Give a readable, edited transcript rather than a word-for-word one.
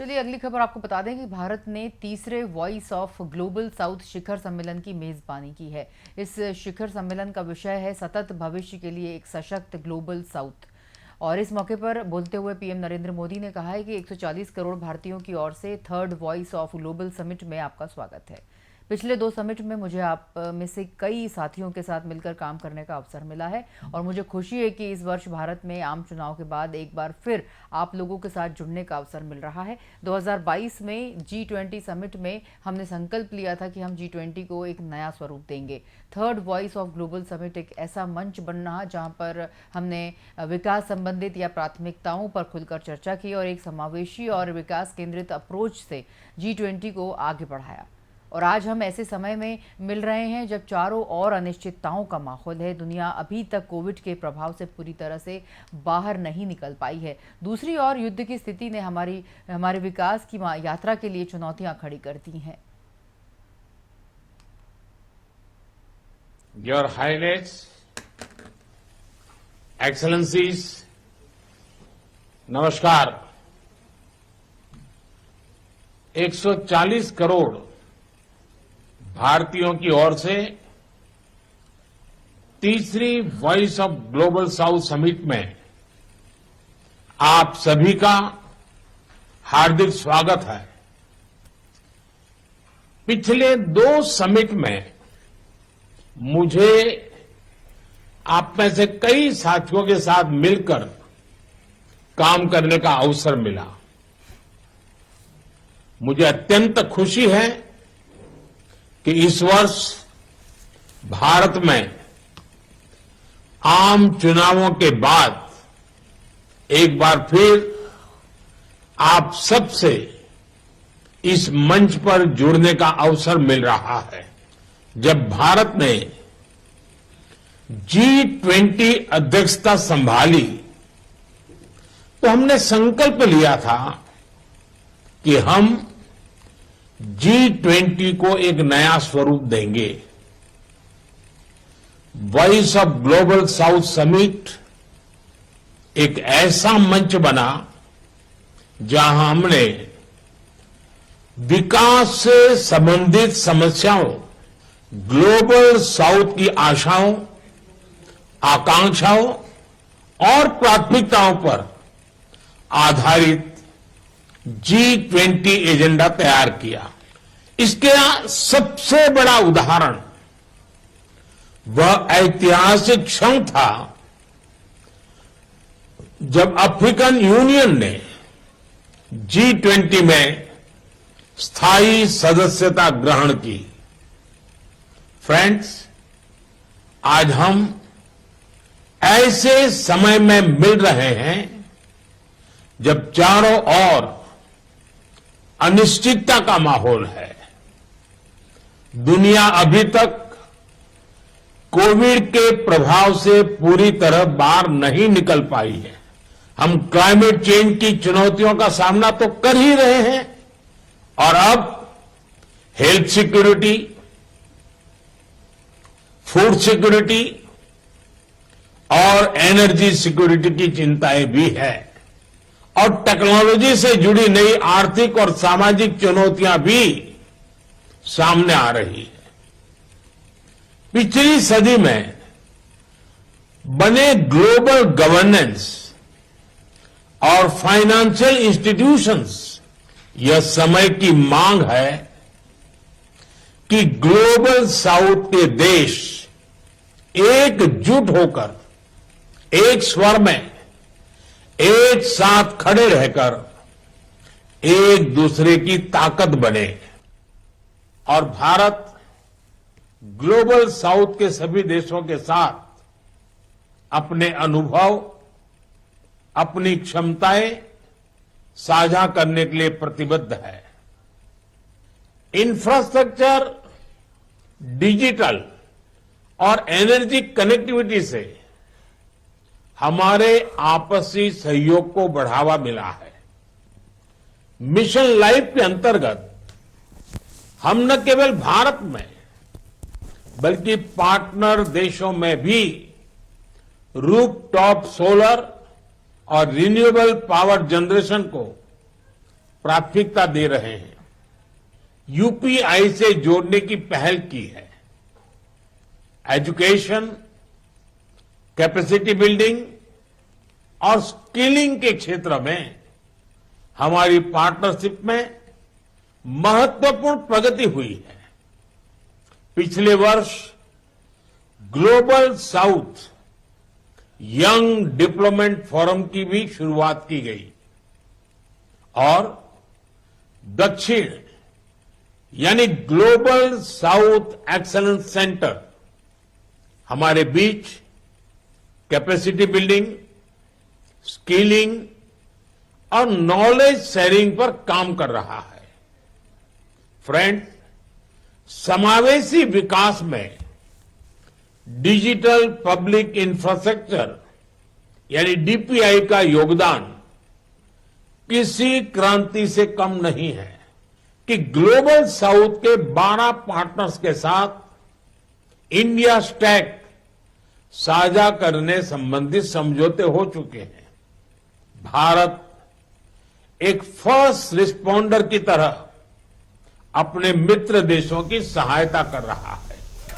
चलिए अगली खबर आपको बता दें कि भारत ने तीसरे वॉइस ऑफ ग्लोबल साउथ शिखर सम्मेलन की मेजबानी की है। इस शिखर सम्मेलन का विषय है सतत भविष्य के लिए एक सशक्त ग्लोबल साउथ। और इस मौके पर बोलते हुए पीएम नरेंद्र मोदी ने कहा है कि 140 करोड़ भारतीयों की ओर से third voice of global summit में आपका स्वागत है। पिछले 2 समिट में मुझे आप में से कई साथियों के साथ मिलकर काम करने का अवसर मिला है और मुझे खुशी है कि इस वर्ष भारत में आम चुनाव के बाद एक बार फिर आप लोगों के साथ जुड़ने का अवसर मिल रहा है। 2022 में G20 समिट में हमने संकल्प लिया था कि हम G20 को एक नया स्वरूप देंगे। Third voice of global summit एक ऐसा मंच बन रहा जहां पर हमने विकास संबंधित या प्राथमिकताओं पर खुलकर चर्चा की और एक समावेशी और विकास केंद्रित अप्रोच से G20 को आगे बढ़ाया। और आज हम ऐसे समय में मिल रहे हैं जब चारों ओर अनिश्चितताओं का माहौल है। दुनिया अभी तक कोविड के प्रभाव से पूरी तरह से बाहर नहीं निकल पाई है। दूसरी ओर युद्ध की स्थिति ने हमारे विकास की यात्रा के लिए चुनौतियां खड़ी कर दी हैं। योर हाइनेस, एक्सेलेंसीज, नमस्कार। 140 करोड़ भारतीयों की ओर से तीसरी voice of global south summit में आप सभी का हार्दिक स्वागत है। पिछले 2 समिट में मुझे आप में से कई साथियों के साथ मिलकर काम करने का अवसर मिला। मुझे अत्यंत खुशी है कि इस वर्ष भारत में आम चुनावों के बाद एक बार फिर आप सबसे इस मंच पर जुड़ने का अवसर मिल रहा है। जब भारत ने G20 अध्यक्षता संभाली तो हमने संकल्प लिया था कि हम G20 को एक नया स्वरूप देंगे। Voice of global south summit एक ऐसा मंच बना जहां हमने विकास से संबंधित समस्याओं, ग्लोबल साउथ की आशाओं, आकांक्षाओं और प्राथमिकताओं पर आधारित G20 एजेंडा तैयार किया। इसका सबसे बड़ा उदाहरण वह ऐतिहासिक क्षण था जब अफ्रीकन यूनियन ने G20 में स्थायी सदस्यता ग्रहण की। फ्रेंड्स, आज हम ऐसे समय में मिल रहे हैं जब चारों ओर अनिश्चितता का माहौल है। दुनिया अभी तक कोविड के प्रभाव से पूरी तरह बाहर नहीं निकल पाई है। हम क्लाइमेट चेंज की चुनौतियों का सामना तो कर ही रहे हैं और अब हेल्थ सिक्योरिटी, फूड सिक्योरिटी और एनर्जी सिक्योरिटी की चिंताएं भी है और टेक्नोलॉजी से जुड़ी नई आर्थिक और सामाजिक चुनौतियां भी सामने आ रही है। पिछली सदी में बने ग्लोबल गवर्नेंस और फाइनेंशियल इंस्टीट्यूशंस, यह समय की मांग है कि ग्लोबल साउथ के देश एकजुट होकर एक स्वर में एक साथ खड़े रहकर एक दूसरे की ताकत बने और भारत ग्लोबल साउथ के सभी देशों के साथ अपने अनुभव, अपनी क्षमताएं साझा करने के लिए प्रतिबद्ध है। इंफ्रास्ट्रक्चर, डिजिटल और एनर्जी कनेक्टिविटी से हमारे आपसी सहयोग को बढ़ावा मिला है। मिशन लाइफ के अंतर्गत हम न केवल भारत में बल्कि पार्टनर देशों में भी रूफटॉप सोलर और रिन्यूएबल पावर जनरेशन को प्राथमिकता दे रहे हैं। यूपीआई से जोड़ने की पहल की है। एजुकेशन, कैपेसिटी बिल्डिंग और स्किलिंग के क्षेत्र में हमारी पार्टनरशिप में महत्वपूर्ण प्रगति हुई है। पिछले वर्ष global south young development forum की भी शुरुआत की गई और दक्षिण यानी ग्लोबल साउथ एक्सीलेंस सेंटर हमारे बीच कैपेसिटी बिल्डिंग, स्किलिंग और नॉलेज शेयरिंग पर काम कर रहा है। फ्रेंड्स, समावेशी विकास में डिजिटल पब्लिक इंफ्रास्ट्रक्चर यानी डीपीआई का योगदान किसी क्रांति से कम नहीं है कि ग्लोबल साउथ के 12 पार्टनर्स के साथ इंडिया स्टैक साझा करने संबंधित समझौते हो चुके हैं। भारत एक फर्स्ट रिस्पॉन्डर की तरह अपने मित्र देशों की सहायता कर रहा है।